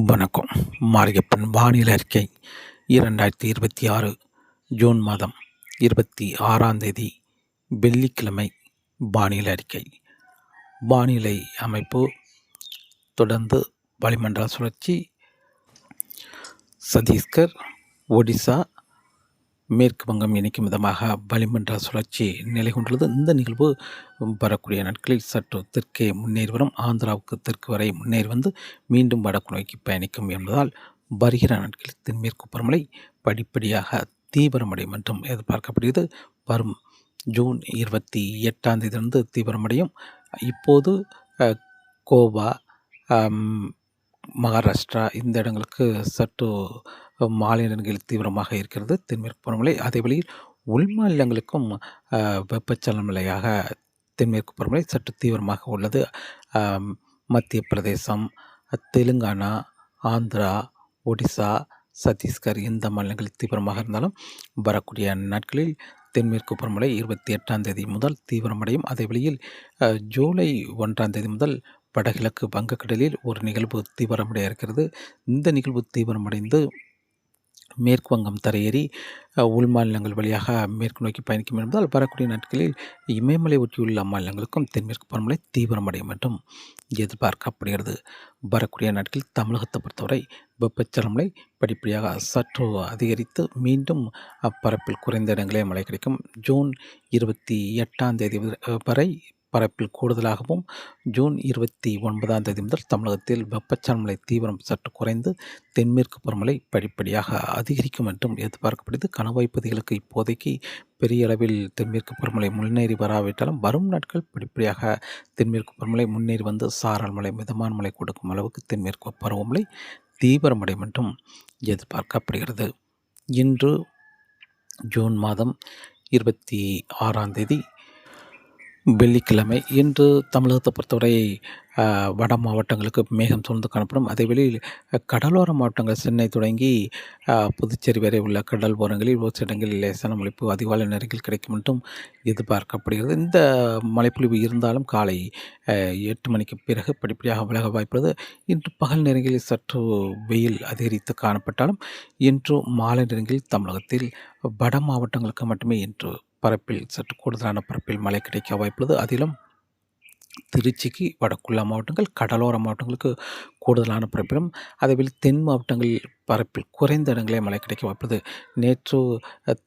வணக்கம். மாரியப்பன் வானிலை அறிக்கை 2026 ஜூன் மாதம் 26ஆம் தேதி வெள்ளிக்கிழமை வானிலை அறிக்கை. வானிலை அமைப்பு தொடர்ந்து வளிமண்டல சுழற்சி சத்தீஸ்கர், ஒடிசா, மேற்கு வங்கம் இணைக்கும் விதமாக வளிமண்டல சுழற்சி நிலை கொண்டுள்ளது. இந்த நிகழ்வு வரக்கூடிய நாட்களில் சற்று தெற்கே முன்னேறி வரும். ஆந்திராவுக்கு தெற்கு வரை முன்னேறி வந்து மீண்டும் வடக்கு நோக்கி பயணிக்கும் என்பதால் வருகிற நாட்களில் தென்மேற்கு பருவமழை படிப்படியாக தீவிரமடையும் என்றும் எதிர்பார்க்கப்படுகிறது. வரும் ஜூன் 28ஆம் தேதியிலிருந்து தீவிரமடையும். இப்போது கோவா, மகாராஷ்டிரா இந்த இடங்களுக்கு சற்று மாலை நேரங்களில் தீவிரமாக இருக்கிறது தென்மேற்கு பருவமழை. அதே வழியில் உள் மாநிலங்களுக்கும் வெப்பச்சலன மழையாக தென்மேற்கு பருவமழை சற்று தீவிரமாக உள்ளது. மத்திய பிரதேசம், தெலுங்கானா, ஆந்திரா, ஒடிசா, சத்தீஸ்கர் இந்த மாநிலங்களில் தீவிரமாக இருந்தாலும் வரக்கூடிய நாட்களில் தென்மேற்கு பருவமழை 28ஆம் தேதி முதல் தீவிரமடையும். அதே வழியில் ஜூலை 1ஆம் தேதி முதல் வடகிழக்கு வங்கக்கடலில் ஒரு நிகழ்வு தீவிரமடைய இருக்கிறது. இந்த நிகழ்வு தீவிரமடைந்து மேற்கு வங்கம் தரையேறி உள் மாநிலங்கள் வழியாக மேற்கு நோக்கி பயணிக்கும் என்பதால் வரக்கூடிய நாட்களில் இமயமலை ஒட்டியுள்ள மாநிலங்களுக்கும் தென்மேற்கு பருவமழை தீவிரமடையும் என்றும் எதிர்பார்க்கப்படுகிறது. வரக்கூடிய நாட்களில் தமிழகத்தை பொறுத்தவரை வெப்பச்சலன மழை படிப்படியாக சற்று அதிகரித்து மீண்டும் பரப்பில் குறைந்த இடங்களே மழை கிடைக்கும். ஜூன் 28ஆம் தேதி வரை பரப்பில் கூடுதலாகவும், ஜூன் 29ஆம் தேதி முதல் தமிழகத்தில் வெப்பச்சலன மழை தீவிரம் சற்று குறைந்து தென்மேற்கு பருவமழை படிப்படியாக அதிகரிக்கும் என்றும் எதிர்பார்க்கப்படுகிறது. கணவாய் பகுதிகளுக்கு இப்போதைக்கு பெரிய அளவில் தென்மேற்கு பருவமழை முன்னேறி வராவிட்டாலும் வரும் நாட்கள் படிப்படியாக தென்மேற்கு பருவமழை முன்னேறி வந்து சாரல் மழை, மிதமான மழை கொடுக்கும் அளவுக்கு தென்மேற்கு பருவமழை தீவிரமடையும் என்றும் எதிர்பார்க்கப்படுகிறது. இன்று ஜூன் மாதம் 26ஆம் தேதி வெள்ளிக்கிழமை. இன்று தமிழகத்தை பொறுத்தவரை வட மாவட்டங்களுக்கு மேகம் சூழ்ந்து காணப்படும். அதே வேளையில் கடலோர மாவட்டங்கள் சென்னை தொடங்கி புதுச்சேரி வரை உள்ள கடல் ஓரங்களில் ஒரு சில இடங்களில் லேசான மழைப்பு அதிகாலை நேரங்கள் கிடைக்கும் என்றும் எதிர்பார்க்கப்படுகிறது. இந்த மழைப்பொழிவு இருந்தாலும் காலை 8 மணிக்கு பிறகு படிப்படியாக விலக வாய்ப்புள்ளது. இன்று பகல் நேரங்களில் சற்று வெயில் அதிகரித்து காணப்பட்டாலும் இன்று மாலை நேரங்களில் தமிழகத்தில் வட மாவட்டங்களுக்கு மட்டுமே இன்று பரப்பில் சற்று கூடுதலான பரப்பில் மழை கிடைக்க வாய்ப்புள்ளது. அதிலும் திருச்சிக்கு வடக்குள்ள மாவட்டங்கள், கடலோர மாவட்டங்களுக்கு கூடுதலான பரப்பிலும், அதேபோல் தென் மாவட்டங்களில் பரப்பில் குறைந்த இடங்களே மழை கிடைக்க வாய்ப்புள்ளது. நேற்று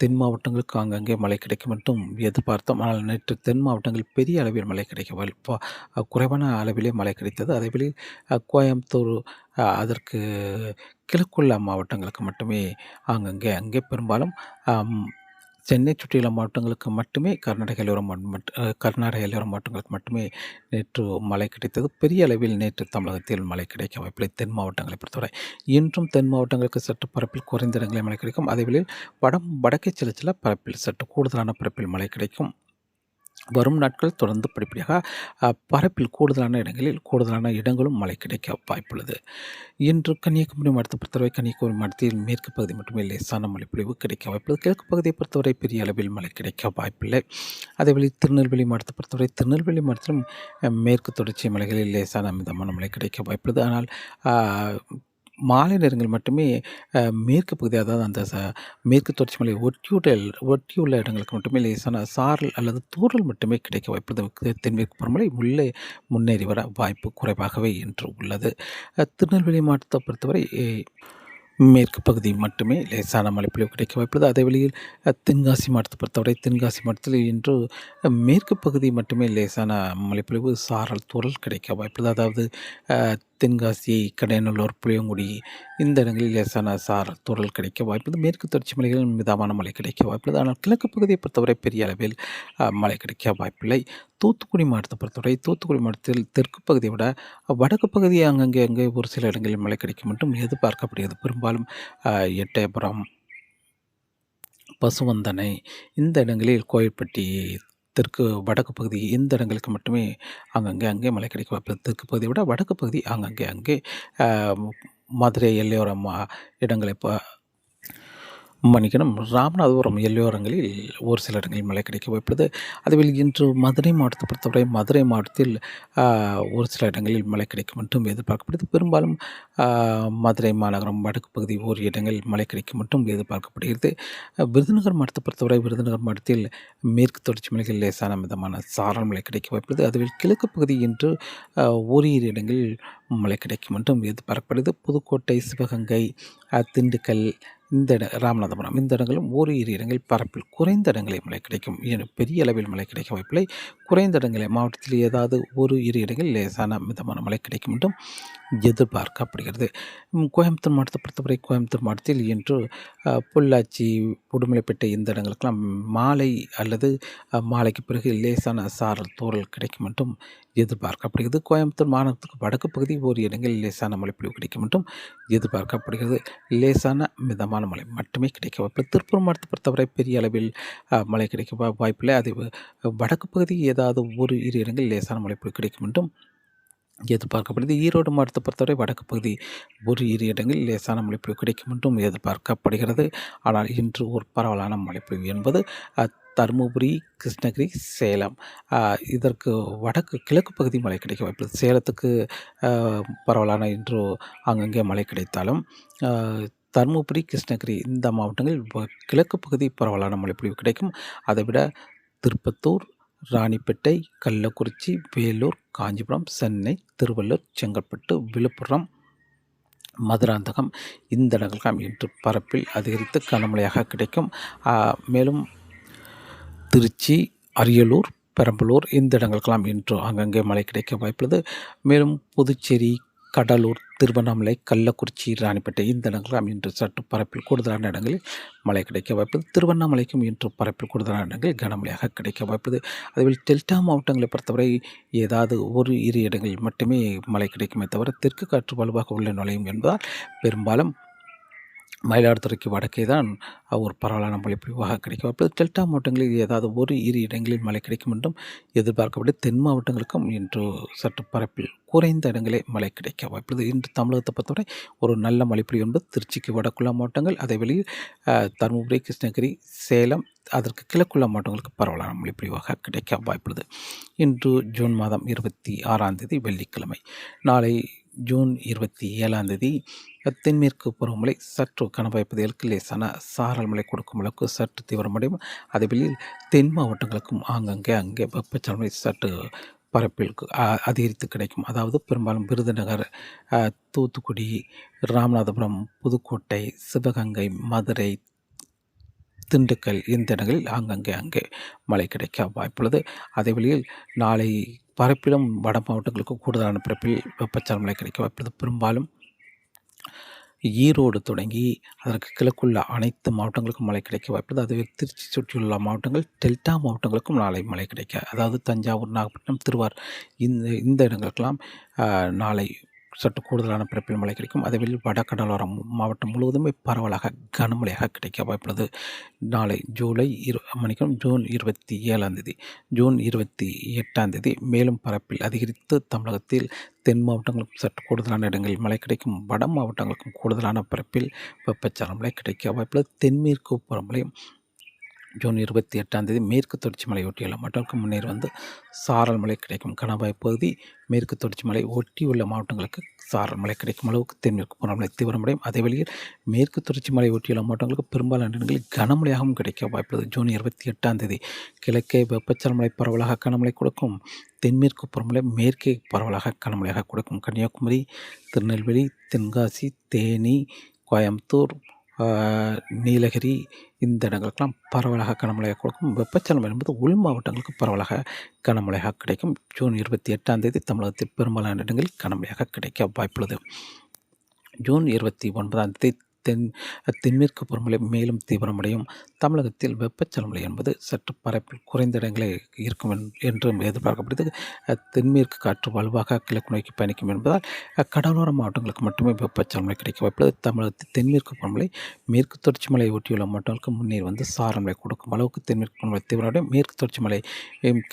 தென் மாவட்டங்களுக்கு அங்கங்கே மழை கிடைக்கும் என்றும் எதிர்பார்த்தோம். ஆனால் நேற்று தென் மாவட்டங்களில் பெரிய அளவில் மழை கிடைக்க குறைவான அளவிலே மழை கிடைத்தது. அதேபோல் கோயம்புத்தூர் அதற்கு கிழக்குள்ள மாவட்டங்களுக்கு மட்டுமே அங்கே பெரும்பாலும் சென்னை சுற்றியுள்ள மாவட்டங்களுக்கு மட்டுமே கர்நாடக எல்லையோர மாவட்டங்களுக்கு மட்டுமே நேற்று மழை கிடைத்தது. பெரிய அளவில் நேற்று தமிழகத்தில் மழை கிடைக்க வாய்ப்பில்லை தென் மாவட்டங்களை பொறுத்தவரை. இன்றும் தென் மாவட்டங்களுக்கு சற்று பரப்பில் குறைந்த இடங்களில் மழை கிடைக்கும். அதேவேளையில் வடக்கே சில பரப்பில் சற்று கூடுதலான பரப்பில் மழை கிடைக்கும். வரும் நாட்கள் தொடர்ந்து படிப்படியாக பரப்பில் கூடுதலான இடங்களும் மழை கிடைக்க வாய்ப்புள்ளது. இன்று கன்னியாகுமரி மாவட்டத்தை பொறுத்தவரை கன்னியாகுமரி மாவட்டத்தில் மேற்கு பகுதி மட்டுமே லேசான மழைப்பொழிவு கிடைக்க வாய்ப்புள்ளது. கிழக்கு பகுதியை பொறுத்தவரை பெரிய அளவில் மழை கிடைக்க வாய்ப்பில்லை. அதேவேளை திருநெல்வேலி மாவட்டத்தை பொறுத்தவரை திருநெல்வேலி மாவட்டத்திலும் மேற்கு தொடர்ச்சி மலைகளில் லேசான மிதமான மழை கிடைக்க வாய்ப்புள்ளது. ஆனால் மாலை நேரங்கள் மட்டுமே மேற்கு பகுதி, அதாவது அந்த மேற்கு தொடர்ச்சி மலை ஒட்டியுள்ள இடங்களுக்கு மட்டுமே லேசான சாரல் அல்லது தூறல் மட்டுமே கிடைக்க வாய்ப்புள்ளது. தென்மேற்கு பருவமழை முன்னேறி வர வாய்ப்பு குறைவாகவே என்று உள்ளது. திருநெல்வேலி மாவட்டத்தை பொறுத்தவரை மேற்கு பகுதி மட்டுமே லேசான மழைப்பொழிவு கிடைக்க வாய்ப்புள்ளது. அதே வழியில் தென்காசி மாவட்டத்தை பொறுத்தவரை தென்காசி மாவட்டத்தில் இன்று மேற்கு பகுதி மட்டுமே லேசான மழைப்பொழிவு சாரல் தூறல் கிடைக்க வாய்ப்புள்ளது. அதாவது தென்காசி, கடையநல்லூர், புளியங்குடி இந்த இடங்களில் லேசான சாரல் தூறல் கிடைக்க வாய்ப்புள்ளது. மேற்கு தொடர்ச்சி மலைகளில் மிதமான மழை கிடைக்க வாய்ப்புள்ளது. ஆனால் கிழக்கு பகுதியை பொறுத்தவரை பெரிய அளவில் மழை கிடைக்க வாய்ப்பில்லை. தூத்துக்குடி மாவட்டத்தை பொறுத்தவரை தூத்துக்குடி மாவட்டத்தில் தெற்கு பகுதியை விட வடக்கு பகுதி அங்கே ஒரு சில இடங்களில் மழை கிடைக்கும் என்றும் எதிர்பார்க்கப்படுகிறது. பெரும்பாலும் எட்டயபுரம், பசுவந்தனை இந்த இடங்களில் கோயில்பட்டி, தெற்கு வடக்கு பகுதி இந்த இடங்களுக்கு மட்டுமே அங்கே மழை கிடைக்க வாய்ப்புள்ளது. தெற்கு பகுதியை விட வடக்கு பகுதி அங்கே மதுரை எல்லையோர இடங்களை மன்னிக்கணும். ராமநாதபுரம் எல்லையோரங்களில் ஒரு சில இடங்களில் மழை கிடைக்க வாய்ப்புள்ளது. அதுவில் இன்று மதுரை மாவட்டத்தை பொறுத்தவரை மதுரை மாவட்டத்தில் ஒரு சில இடங்களில் மழை கிடைக்கும் என்றும் எதிர்பார்க்கப்படுது. பெரும்பாலும் மதுரை மாநகரம் வடக்கு பகுதி ஓரிரு இடங்களில் மழை கிடைக்கும் என்றும் எதிர்பார்க்கப்படுகிறது. விருதுநகர் மாவட்டத்தை பொறுத்தவரை விருதுநகர் மாவட்டத்தில் மேற்கு தொடர்ச்சி மலைகள் லேசான மிதமான சாரல் மழை கிடைக்க வாய்ப்புள்ளது. அதுவில் கிழக்கு பகுதி இன்று ஓரிரு இடங்களில் மழை கிடைக்கும் என்றும் எதிர்பார்க்கப்படுது. புதுக்கோட்டை, சிவகங்கை, திண்டுக்கல், ராமநாதபுரம் இந்த இடங்களும் ஓரிரு இடங்களில் பரப்பில் குறைந்த இடங்களில் மழை கிடைக்கும். பெரிய அளவில் மழை கிடைக்க வாய்ப்பில்லை. குறைந்த இடங்களில் மாவட்டத்தில் ஏதாவது ஒரு இரு இடங்களில் லேசான மிதமான மழை கிடைக்கும் என்றும் எதிர்பார்க்கப்படுகிறது. கோயம்புத்தூர் மாவட்டத்தை பொறுத்தவரை கோயம்புத்தூர் மாவட்டத்தில் இன்று பொள்ளாச்சி, உடுமலைப்பேட்டை இந்த இடங்களுக்கெல்லாம் மாலை அல்லது மாலைக்கு பிறகு லேசான சாரல் தூறல் கிடைக்கும் என்றும் எதிர்பார்க்கப்படுகிறது. கோயம்புத்தூர் மாநகரத்துக்கு வடக்கு பகுதி ஒரு இடங்களில் லேசான மழைப்பொழிவு கிடைக்கும் என்றும் எதிர்பார்க்கப்படுகிறது. லேசான மிதமான மழை மட்டுமே கிடைக்க வாய்ப்பு. திருப்பூர் மாவட்டத்தை பொறுத்தவரை பெரிய அளவில் மழை கிடைக்க வாய்ப்பில்லை. அது வடக்கு பகுதி ஏதாவது ஒரு இரு இடங்களில் லேசான மழைப்பொழிவு கிடைக்கும் என்றும் எதிர்பார்க்கப்படுது. ஈரோடு மாவட்டத்தை பொறுத்தவரை வடக்கு பகுதி ஒரு இரு இடங்களில் லேசான மழைப்பொழிவு கிடைக்கும் என்றும் எதிர்பார்க்கப்படுகிறது. ஆனால் இன்று ஒரு பரவலான மழைப்பொழிவு என்பது தருமபுரி, கிருஷ்ணகிரி, சேலம் இதற்கு வடக்கு கிழக்கு பகுதி மழை கிடைக்க வாய்ப்புள்ளது. சேலத்துக்கு பரவலான இன்று அங்கங்கே மழை கிடைத்தாலும் தருமபுரி, கிருஷ்ணகிரி இந்த மாவட்டங்களில் கிழக்கு பகுதி பரவலான மழைப்பொழிவு கிடைக்கும். அதைவிட திருப்பத்தூர், ராணிப்பேட்டை, கள்ளக்குறிச்சி, வேலூர், காஞ்சிபுரம், சென்னை, திருவள்ளூர், செங்கல்பட்டு, விழுப்புரம், மதுராந்தகம் இந்த இடங்களுக்கெல்லாம் இன்று பரப்பில் அதிகரித்து கனமழையாக கிடைக்கும். மேலும் திருச்சி, அரியலூர், பெரம்பலூர் இந்த இடங்களுக்கெல்லாம் இன்று அங்கங்கே மழை கிடைக்க வாய்ப்புள்ளது. மேலும் புதுச்சேரி, கடலூர், திருவண்ணாமலை, கள்ளக்குறிச்சி, ராணிப்பேட்டை இந்த இடங்களுக்கெல்லாம் இன்று சற்று பரப்பில் கூடுதலான இடங்களில் மழை கிடைக்க வாய்ப்புள்ளது. திருவண்ணாமலைக்கும் இன்று பரப்பில் கூடுதலான இடங்களில் கனமழையாக கிடைக்க வாய்ப்புள்ளது. அதுவில் டெல்டா மாவட்டங்களை பொறுத்தவரை ஏதாவது ஒரு இரு இடங்களில் மட்டுமே மழை கிடைக்குமே தவிர தெற்கு காற்று வலுவாக உள்ள நுழையும் என்பதால் பெரும்பாலும் மயிலாடுதுறைக்கு வடக்கே தான் ஒரு பரவலான மழைப்பொழிவாக கிடைக்க வாய்ப்புள்ளது. டெல்டா மாவட்டங்களில் ஏதாவது ஒரு இரு இடங்களில் மழை கிடைக்கும் என்றும் எதிர்பார்க்கப்பட்டு தென் மாவட்டங்களுக்கும் இன்று சற்று பரப்பில் குறைந்த இடங்களே மழை கிடைக்க வாய்ப்புள்ளது. இன்று தமிழகத்தை பொறுத்தவரை ஒரு நல்ல மழைப்பொழிவு என்பது திருச்சிக்கு வடக்குள்ள மாவட்டங்கள், அதே வெளியில் தருமபுரி, கிருஷ்ணகிரி, சேலம் அதற்கு கிழக்குள்ள மாவட்டங்களுக்கு பரவலான மழைப்பொழிவாக கிடைக்க வாய்ப்புள்ளது. இன்று ஜூன் மாதம் 26ஆம் தேதி வெள்ளிக்கிழமை. நாளை ஜூன் 27ஆம் தேதி தென்மேற்கு பருவமழை சற்று கனவாய்ப்பகுதிகளுக்கு லேசான சாரல் மழை கொடுக்கும் அளவுக்கு சற்று தீவிரமடையும். அதேவேளையில் தென் மாவட்டங்களுக்கும் அங்கே வெப்பச்சலனை சற்று பரப்பில் அதிகரித்து கிடைக்கும். அதாவது பெரும்பாலும் விருதுநகர், தூத்துக்குடி, ராமநாதபுரம், புதுக்கோட்டை, சிவகங்கை, மதுரை, திண்டுக்கல் இந்த இடங்களில் அங்கே மழை கிடைக்க வாய்ப்புள்ளது. அதே வழியில் நாளை பரப்பிலும் வட மாவட்டங்களுக்கு கூடுதலான பரப்பில் வெப்பச்சலன மழை கிடைக்க வாய்ப்புள்ளது. பெரும்பாலும் ஈரோடு தொடங்கி அதற்கு கிழக்குள்ள அனைத்து மாவட்டங்களுக்கும் மழை கிடைக்க வாய்ப்புள்ளது. அதுவே திருச்சி சுற்றியுள்ள மாவட்டங்கள், டெல்டா மாவட்டங்களுக்கும் நாளை மழை கிடைக்க, அதாவது தஞ்சாவூர், நாகப்பட்டினம், திருவாரூர் இந்த இடங்களுக்கெல்லாம் நாளை சற்று கூடுதலான பரப்பில் மழை கிடைக்கும். அதேவேளை வடகடலோர மாவட்டம் முழுவதுமே பரவலாக கனமழையாக கிடைக்க வாய்ப்புள்ளது. நாளை ஜூன் 27ஆம் தேதி, ஜூன் 28ஆம் தேதி மேலும் பரப்பில் அதிகரித்து தமிழகத்தில் தென் மாவட்டங்களுக்கும் சற்று கூடுதலான இடங்களில் மழை கிடைக்கும். வட மாவட்டங்களுக்கும் கூடுதலான பரப்பில் வெப்பச்சலன மழை கிடைக்க வாய்ப்புள்ளது. தென்மேற்கு பருவமழை ஜூன் 28ஆம் தேதி மேற்கு தொடர்ச்சி மலை ஒட்டியுள்ள மாவட்டங்களுக்கு முன்னேறி வந்து சாரல் மழை கிடைக்கும். கணவாய் பகுதி, மேற்கு தொடர்ச்சி மலை ஒட்டியுள்ள மாவட்டங்களுக்கு சாரல் மழை கிடைக்கும் அளவுக்கு தென்மேற்கு பருவமழை தீவிரமடையும். அதே வழியில் மேற்கு தொடர்ச்சி மலை ஒட்டியுள்ள மாவட்டங்களுக்கு பெரும்பாலான இடங்களில் கனமழையாகவும் கிடைக்க வாய்ப்புள்ளது. ஜூன் 28ஆம் தேதி கிழக்கே வெப்பச்சலன மழை பரவலாக கனமழை கொடுக்கும். தென்மேற்கு பருவமழை மேற்கே பரவலாக கனமழையாக கொடுக்கும். கன்னியாகுமரி, திருநெல்வேலி, தென்காசி, தேனி, கோயம்புத்தூர், நீலகிரி இந்த இடங்களுக்கெல்லாம் பரவலாக கனமழையாக கொடுக்கும். வெப்பச்சலனம் என்பது உள் மாவட்டங்களுக்கு பரவலாக கனமழையாக கிடைக்கும். ஜூன் 28ஆம் தேதி தமிழகத்தில் பெரும்பாலான இடங்களில் கனமழையாக கிடைக்க வாய்ப்புள்ளது. ஜூன் 29ஆம் தேதி தென்மேற்கு பருவமழை மேலும் தீவிரமடையும். தமிழகத்தில் வெப்பச்சலனம் என்பது சற்று பரப்பில் குறைந்த இடங்களே இருக்கும் என்றும் எதிர்பார்க்கப்படுகிறது. தென்மேற்கு காற்று வலுவாக கிழக்கு நோக்கி பயணிக்கும் என்பதால் கடலோர மாவட்டங்களுக்கு மட்டுமே வெப்பச்சலனம் கிடைக்க வாய்ப்புள்ளது. தமிழகத்தில் தென்மேற்கு பருவமழை மேற்கு தொடர்ச்சி மலை ஒட்டியுள்ள மாவட்டங்களுக்கு முன்னேறி வந்து சாரமழை கொடுக்கும் அளவுக்கு தென்மேற்கு பருவமழை தீவிரமடையும். மேற்கு தொடர்ச்சி மலை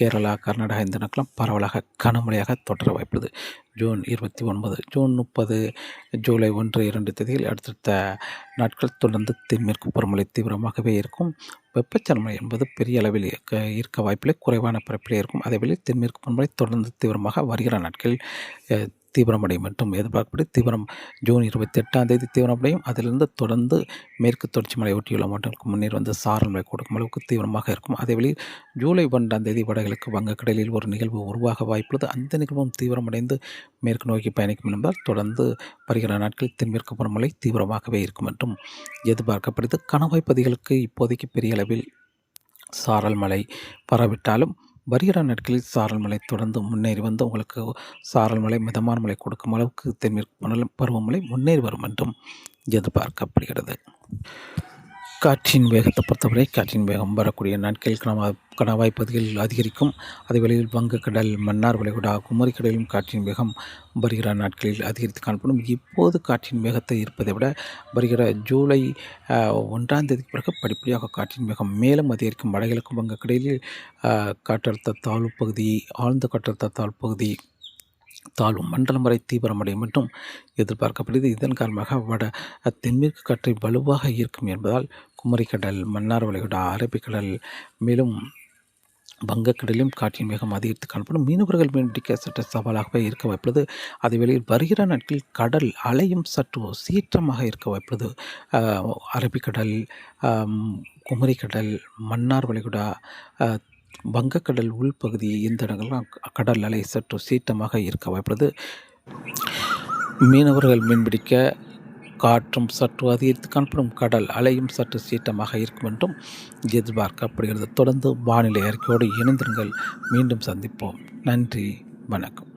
கேரளா, கர்நாடகா இந்த இடங்களுக்கெல்லாம் பரவலாக கனமழையாக தொடர வாய்ப்புள்ளது. ஜூன் 29, ஜூன் 30, ஜூலை 1, 2 தேதியில் அடுத்தடுத்த நாட்கள் தொடர்ந்து தென்மேற்கு பருவமழை தீவிரமாகவே இருக்கும். வெப்பச்சலனம் என்பது பெரிய அளவில் இருக்க வாய்ப்பில்லை, குறைவான பரப்பிலே இருக்கும். அதேவேளை தென்மேற்கு பருவமழை தொடர்ந்து தீவிரமாக வருகிற நாட்களில் தீவிரமடையும் என்றும் எதிர்பார்க்கப்படி ஜூன் 28ஆம் தேதி தீவிரமடையும். அதிலிருந்து தொடர்ந்து மேற்கு தொடர்ச்சி மலை ஒட்டியுள்ள மாவட்டங்களுக்கு முன்னேறி வந்து சாரல் மழை கொடுக்கும் அளவுக்கு தீவிரமாக இருக்கும். அதேவேளை ஜூலை 1ஆம் தேதி வடகிழக்கு வங்கக்கடலில் ஒரு நிகழ்வு உருவாக வாய்ப்புள்ளது. அந்த நிகழ்வும் தீவிரமடைந்து மேற்கு நோக்கி பயணிக்கும் என்பதால் தொடர்ந்து வருகிற நாட்களில் தென்மேற்கு பருவமழை தீவிரமாகவே இருக்கும் என்றும் எதிர்பார்க்கப்படுது. கணவாய் பகுதிகளுக்கு இப்போதைக்கு பெரிய அளவில் சாரல் மழை பரவிட்டாலும் வருகிற நாட்களில் சாரல் மழை தொடர்ந்து முன்னேறி வந்து உங்களுக்கு சாரல் மழை மிதமான மழை கொடுக்கும் அளவுக்கு தென்மேற்கு பருவமழை முன்னேறி வரும் என்றும் எதிர்பார்க்கப்படுகிறது. காற்றின் வேகத்தை பொறுத்தவரை காற்றின் வேகம் வரக்கூடிய நாட்களில் கணவாய் பகுதிகளில் அதிகரிக்கும். அதே வேளையில் வங்கக்கடல், மன்னார் வளைகுடா, குமரிக்கடலிலும் காற்றின் வேகம் வருகிற நாட்களில் அதிகரித்து காணப்படும். இப்போது காற்றின் வேகத்தை இருப்பதை விட வருகிற ஜூலை 1ஆம் தேதிக்கு பிறகு படிப்படியாக காற்றின் வேகம் மேலும் அதிகரிக்கும். வடகிழக்கு வங்கக்கடலில் காற்றழுத்த தாழ்வு பகுதி, ஆழ்ந்த காற்றழுத்த தாழ்வு பகுதி, தாழ்வு மண்டலம் வரை தீவிரமடையும் என்றும் எதிர்பார்க்கப்படுகிறது. இதன் காரணமாக தென்மேற்கு காற்றை வலுவாக ஈர்க்கும் என்பதால் குமரிக்கடல், மன்னார் வளைகுடா, அரபிக்கடல் மேலும் வங்கக்கடலிலும் காற்றின் வேகம் அதிகரித்து காணப்படும். மீனவர்கள் மீன்பிடிக்க சற்று சவாலாகவே இருக்க வாய்ப்புள்ளது. அதே வேளையில் வருகிற நாட்களில் கடல் அலையும் சற்று சீற்றமாக இருக்க வாய்ப்புள்ளது. அரபிக்கடல், குமரிக்கடல், மன்னார் வளைகுடா, வங்கக்கடல் உள்பகுதி இந்த இடங்கள்லாம் கடல் அலை சற்று சீற்றமாக இருக்க வாய்ப்புள்ளது. மீனவர்கள் மீன்பிடிக்க காற்றும் சற்று அதிகரித்து காணப்படும். கடல் அலையும் சற்று சீற்றமாக இருக்கும் என்றும் எதிர்பார்க்கப்படுகிறது. தொடர்ந்து வானிலை அறிக்கையோடு இணைந்திருங்கள். மீண்டும் சந்திப்போம். நன்றி, வணக்கம்.